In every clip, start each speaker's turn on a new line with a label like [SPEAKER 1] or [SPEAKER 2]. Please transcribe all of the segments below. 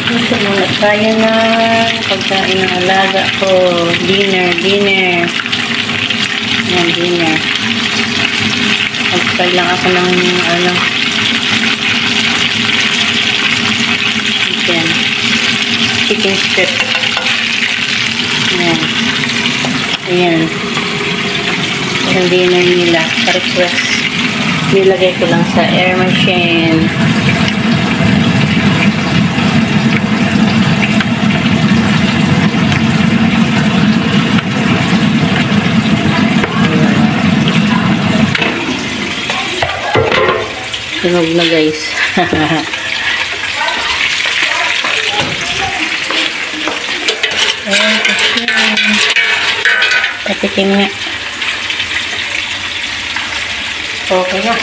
[SPEAKER 1] Ito muna tayo na pagkain ng alaga ko. Dinner. Yan, dinner. Magpag lang ako ng chicken strip. Ayan. Yung dinner nila. Pa-request. Nilagay ko lang sa air machine. Tunog na guys. Patikim nga. Okay na.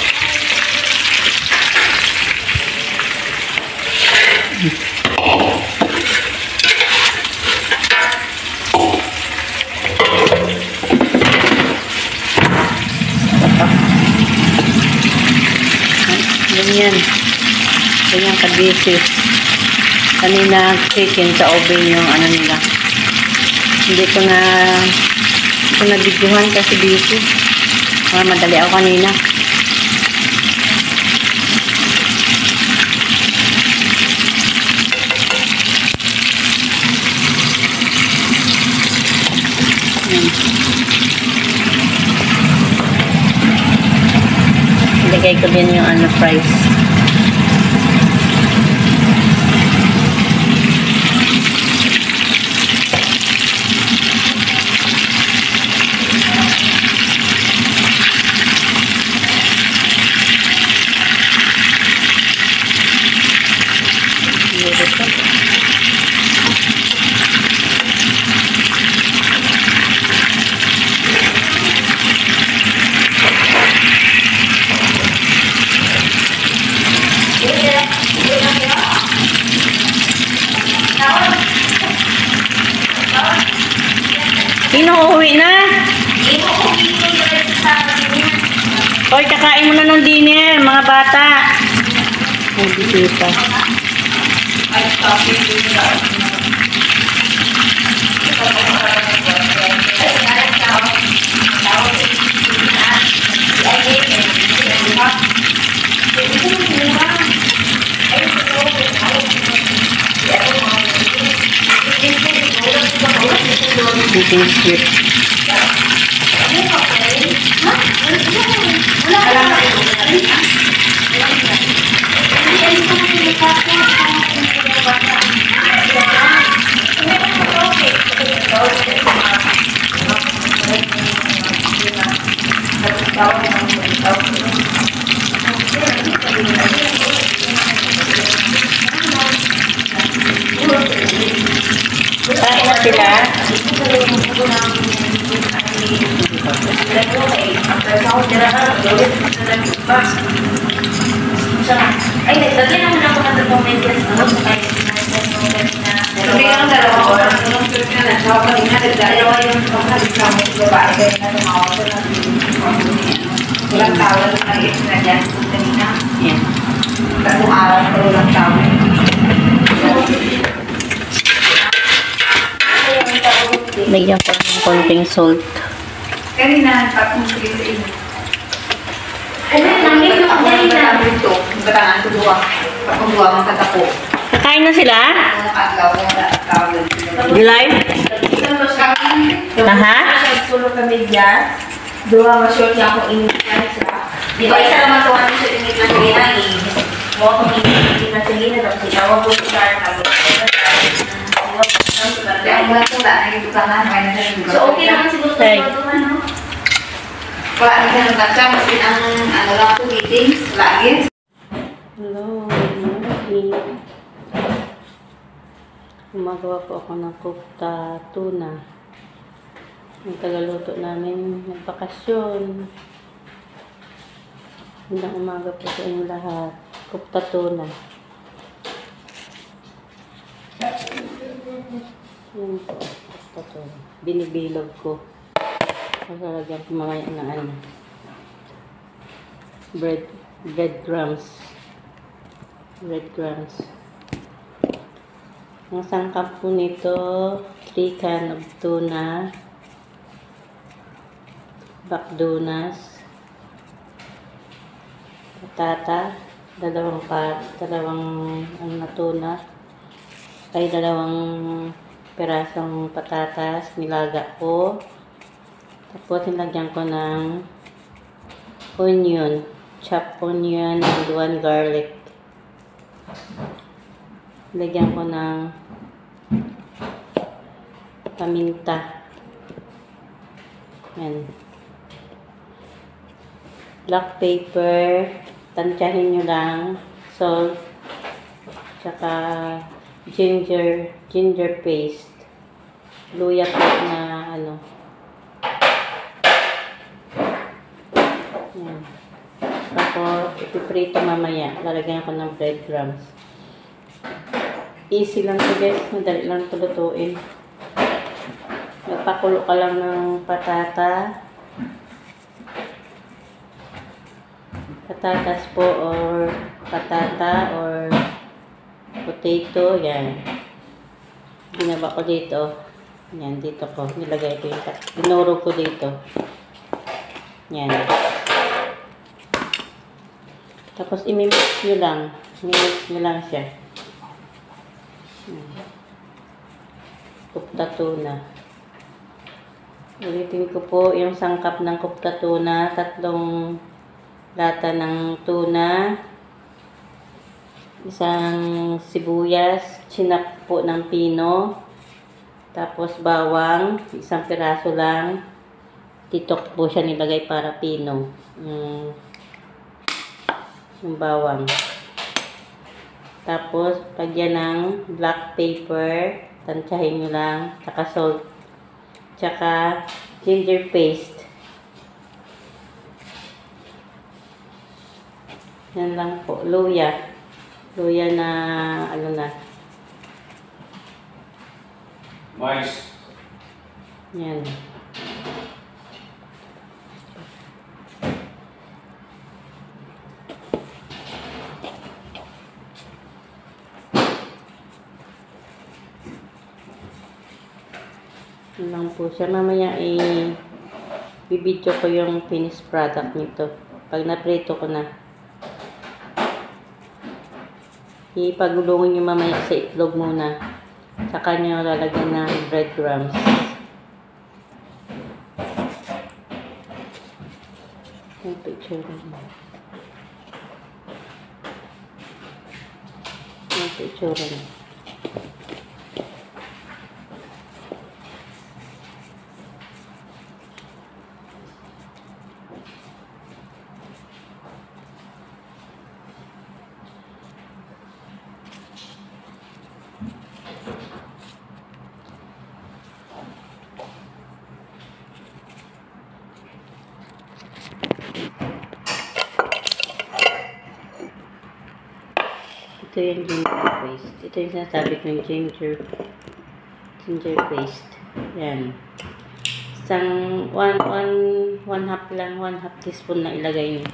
[SPEAKER 1] Ganyan ka-busy. Kanina chicken sa oven yung nila. Hindi ko na videohan kasi busy. Madali ako kanina. Ilagay ko din yung fries. Sino uuwi na? Hoy, kakain mo na ng dinner, mga bata. Ay, bisita. Chicken strip. Kain na sila.
[SPEAKER 2] Ay, nagdali naman ako ng dalawang medyas. Sabi nga ng dalawang oras. Dalawa yung pagkakasama sa babae. Walang tawal na nag-iis na dyan. Yan. Tatong araw na walang tawal.
[SPEAKER 1] Lagyan ko ng konting salt.
[SPEAKER 2] Kanina, patong sige sa inyo. Ano, namin yung kanina. Ito, batangan ko duwa. Patong duwa, magkatapo.
[SPEAKER 1] Kakain na sila? July? Lahat?
[SPEAKER 2] Sulong kami dyan. Duwa, masyot niya akong initial sila. Di ba, isa naman ito kami sa init na sila. Huwag kong init na sila. Tapos itawag ko sila. So, okay naman siguro sa mga no? Wala na ng tatsa, masin ang lang po meetings, lagi.
[SPEAKER 1] Hello, morning. Gumagawa po ako ng kufta tuna. Yung tagaluto namin ng bakasyon. Hanggang umaga po sa inyo lahat. Kufta tuna. Yan po. Ito. Binibilog ko. Masalagyan ko mamaya ng breadcrumbs. Ang sangkap po nito, 3 can of tuna, bakdunas, patata, dalawang tuna, ay dalawang pirasong patatas, nilaga ko. Tapos nilagyan ko ng onion, chopped onion, and 1 garlic. Lagyan ko ng paminta. Yan. Black pepper. Tansyahin nyo lang. Salt. Tsaka ginger paste. Luya po na ano. Yan. Tapos, ipiprito mamaya. Lalagyan ko ng breadcrumbs. Easy lang to guys. Madali lang ito lutuin. Magpakulo ka lang ng patatas po or patata or potato. Yan. Ginaba ko dito. Yan. Dito ko. Nilagay ko yung dinuro ko dito. Yan. Tapos imimix nyo lang. Imimix nyo lang siya. Kupta tuna. Ulitin ko po yung sangkap ng kupta tuna. 3 lata ng tuna. Isang sibuyas. Chinap po ng pino. Tapos bawang. Isang piraso lang. Titok po siya nilagay para pino. Yung bawang. Tapos, lagyan ng black pepper. Tansyahin nyo lang. Tsaka salt. Tsaka ginger paste. Yan lang po. Luya. Luya na, ano na.
[SPEAKER 3] Mais.
[SPEAKER 1] Yan. Yan lang po siya. Mamaya i-video ko yung finished product nito. Pag naprito ko na. Ipagulungin nyo mamaya sa itlog muna. Saka nyo lalagyan ng breadcrumbs. Yung picture rin. Yung picture rin. Ito yung ginger paste. Ito yung sinasabi ko yung ginger paste. Yan. Isang 1/2 lang, 1/2 teaspoon na ilagay nyo.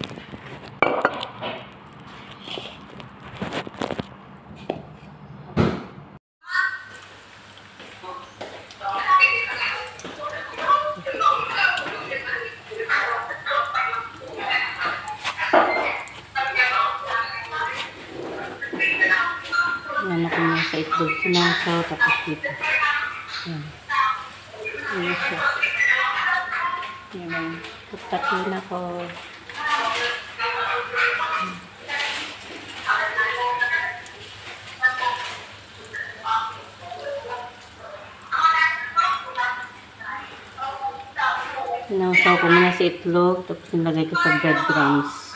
[SPEAKER 1] Yan ako na sa itlog. Sinasaw tapos dito. Yan. Yan siya. Yan lang. Pagtakin ako. Sinasaw ko muna sa itlog. Tapos nilagay ko sa breadcrumbs.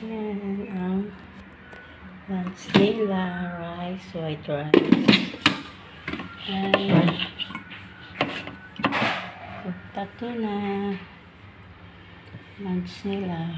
[SPEAKER 1] Yan ang lunch nila, rice, white rice. And kupta tuna. Lunch nila.